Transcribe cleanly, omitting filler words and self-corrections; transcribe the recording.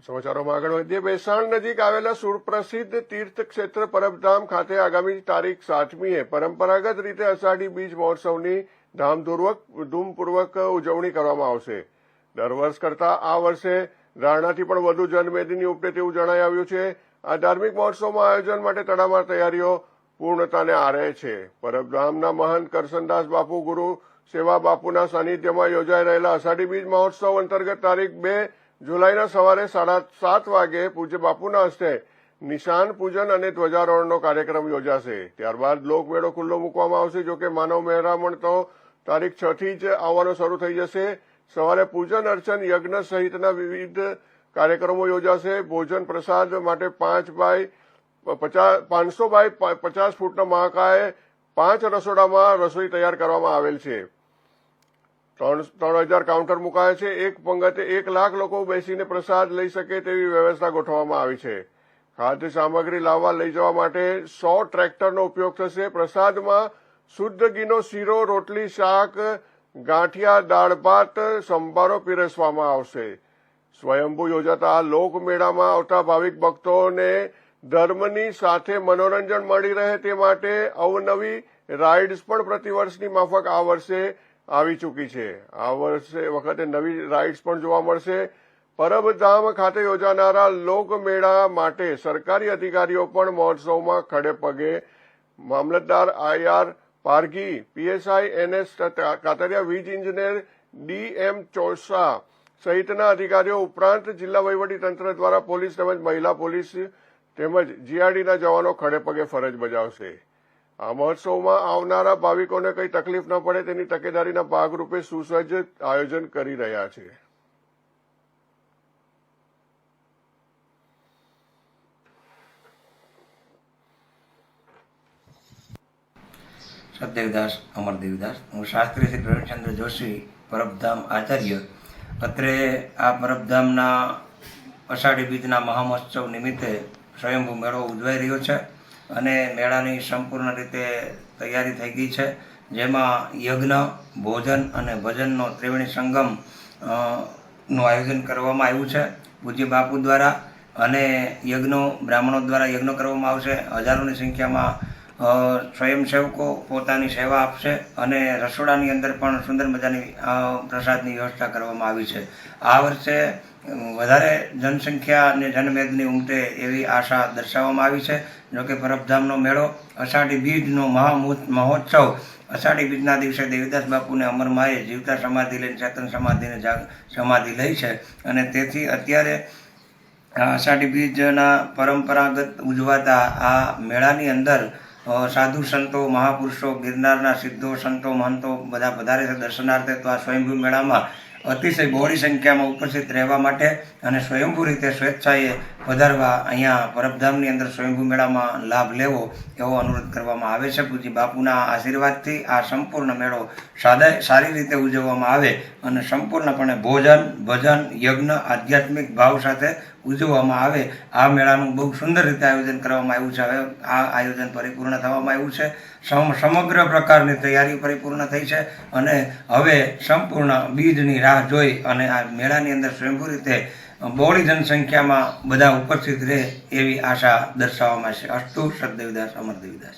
સમાચારોમાં આગળ વધીએ. ભેસાણ નજીક આવેલા સુપ્રસિદ્ધ તીર્થ ક્ષેત્ર પરબધામ ખાતે આગામી તારીખ 7મીએ પરંપરાગત રીતે અષાઢી બીજ મહોત્સવની ધૂમપૂર્વક ઉજવણી કરવામાં આવશે. દર વર્ષ કરતા આ વર્ષે ધારણાથી પણ વધુ જનમેદની ઉપટે તેવું જણાઈ આવ્યું છે. આ ધાર્મિક મહોત્સવમાં આયોજન માટે તડામાર તૈયારીઓ પૂર્ણતાને આરે છે. પરબધામના મહંત કરસનદાસ બાપુ ગુરુ સેવા બાપુના સાનિધ્યમાં યોજાઈ રહેલા અષાઢી બીજ મહોત્સવ અંતર્ગત તારીખ 2 જુલાઈના સવારે 7:30 વાગે પૂજ્ય બાપુના હસ્તે નિશાન પૂજન અને ધ્વજારોહણનો કાર્યક્રમ યોજાશે. ત્યારબાદ લોકમેળો ખુલ્લો મૂકવામાં આવશે. જોકે માનવ મહેરામણ તો તારીખ 6 થી જ આવવાનો શરૂ થઈ જશે. સવારે પૂજન અર્ચન યજ્ઞ સહિતના વિવિધ કાર્યક્રમો યોજાશે. ભોજન પ્રસાદ માટે 500 બાય 50 ફૂટના મહાકાય 5 રસોડામાં રસોઈ તૈયાર કરવામાં આવેલ છે. 3000 કાઉન્ટર મુકાયા છે. એક પંગતે 1 લાખ લોકો બેસીને પ્રસાદ લઈ શકે તેવી વ્યવસ્થા ગોઠવવામાં આવી છે. ખાદ્ય સામગ્રી લાવવા લઈ જવા માટે 100 ટ્રેક્ટરનો ઉપયોગ થશે. પ્રસાદમાં શુદ્ધ ઘીનો શીરો, રોટલી, શાક, ગાંઠિયા, દાળ ભાત, સંભારો પીરસવામાં આવશે. સ્વયંભૂ યોજાતા આ લોકમેળામાં આવતા ભાવિક ભક્તોને ધર્મની સાથે મનોરંજન મળી રહે તે માટે અવનવી રાઇડ્સ પણ પ્રતિવર્ષની માફક આ વર્ષે આવી ચૂકી છે. આ વખતે નવી રાઇડ્સ પણ જોવા મળશે. પરબધામ ખાતે યોજાનારા લોકમેળા માટે સરકારી અધિકારીઓ પણ મહોત્સવમાં ખડે પગે. મામલતદાર IR Parghi, PSI NS Katariya, વીજ ઇન્જિનિયર DM ચોસા સહિતના અધિકારીઓ ઉપરાંત જિલ્લા વહીવટીતંત્ર દ્વારા પોલીસ તેમજ મહિલા પોલીસ તેમજ GRDના જવાનો ખડે પગે ફરજ બજાવશે. આ મહોત્સવમાં આવનારા ભાવિકોને કંઈ તકલીફ ન પડે તેની તકેદારીના ભાગરૂપે સુસજ્જ આયોજન કરી રહ્યા છે. સતદેવદાસ અમરદેવદાસ, હું શાસ્ત્રી શ્રી પ્રવીણચંદ્ર જોશી, પરબધામ આચાર્ય. અત્રે આ પરબધામના અષાઢી બીજના મહામહોત્સવ નિમિત્તે સ્વયંભૂ મેળો ઉજવાઈ રહ્યો છે અને મેળાની સંપૂર્ણ રીતે તૈયારી થઈ ગઈ છે. જેમાં યજ્ઞ, ભોજન અને ભજનનો ત્રિવેણી સંગમ નું આયોજન કરવામાં આવ્યું છે પૂજ્ય બાપુ દ્વારા. અને બ્રાહ્મણો દ્વારા યજ્ઞ કરવામાં આવશે. હજારોની સંખ્યામાં સ્વયંસેવકો પોતાની સેવા આપશે અને રસોડાની અંદર પણ સુંદર મજાની પ્રસાદની વ્યવસ્થા કરવામાં આવી છે. આ વર્ષે વધારે જનસંખ્યા અને જનમેદની ઉમટે એવી આશા દર્શાવવામાં આવી છે. જોકે પરબધામનો મેળો અષાઢી બીજનો મહોત્સવ અષાઢી બીજના દિવસે દેવીદાસ બાપુને અમરમાએ જીવતા સમાધિ લઈને ચેતન સમાધિ લઈ છે અને તેથી અત્યારે અષાઢી બીજના પરંપરાગત ઉજવાતા આ મેળાની અંદર સાધુ સંતો, મહાપુરુષો, ગિરનારના સિદ્ધો, સંતો, મહંતો બધા પધારે છે દર્શનાર્થે. તો આ સ્વયંભૂ મેળામાં અતિશય બહોળી સંખ્યામાં ઉપસ્થિત રહેવા માટે અને સ્વયંભૂ રીતે સ્વેચ્છાએ પધારવા અહીંયા પરબધામની અંદર સ્વયંભૂ મેળામાં લાભ લેવો એવો અનુરોધ કરવામાં આવે છે. પૂજ્ય બાપુના આશીર્વાદથી આ સંપૂર્ણ મેળો સારી રીતે ઉજવવામાં આવે અને સંપૂર્ણપણે ભોજન, ભજન, યજ્ઞ, આધ્યાત્મિક ભાવ સાથે ઉજવવામાં આવે. આ મેળાનું બહુ સુંદર રીતે આયોજન કરવામાં આવ્યું છે. હવે આ આયોજન પરિપૂર્ણ થવામાં આવ્યું છે. સમગ્ર પ્રકારની તૈયારી પરિપૂર્ણ થઈ છે અને હવે સંપૂર્ણ બીજની રાહ જોઈ અને આ મેળાની અંદર સ્વયંભૂ રીતે બહોળી જનસંખ્યામાં બધા ઉપસ્થિત રહે એવી આશા દર્શાવવામાં છે. અસ્તુ. સતદેવદાસ અમરદેવદાસ.